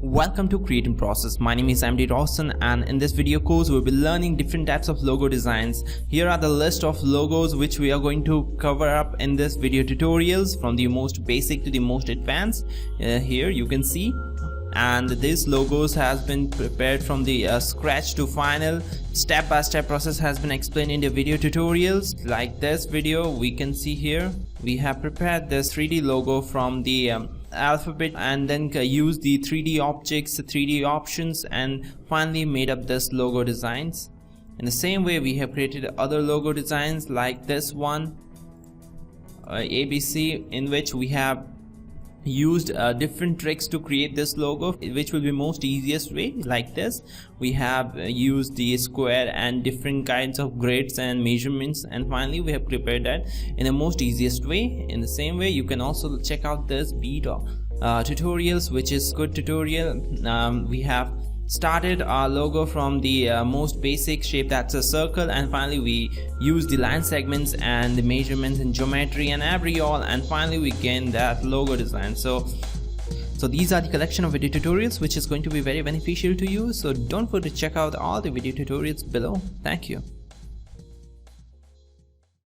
Welcome to Creating Process. My name is MD Rawson, and in this video course we'll be learning different types of logo designs. Here are the list of logos which we are going to cover up in this video tutorials, from the most basic to the most advanced. Here you can see, and these logos has been prepared from the scratch to final. Step-by-step process has been explained in the video tutorials. Like this video, we can see here we have prepared this 3D logo from the alphabet, and then use the 3D objects, the 3D options, and finally made up this logo designs. In the same way, we have created other logo designs like this one, ABC, in which we have used different tricks to create this logo, which will be most easiest way. Like this, we have used the square and different kinds of grids and measurements, and finally we have prepared that in the most easiest way. In the same way, you can also check out this beat tutorials, which is good tutorial. We have started our logo from the most basic shape, that's a circle, and finally we use the line segments and the measurements and geometry and and finally we gain that logo design. So these are the collection of video tutorials which is going to be very beneficial to you. So don't forget to check out all the video tutorials below. Thank you.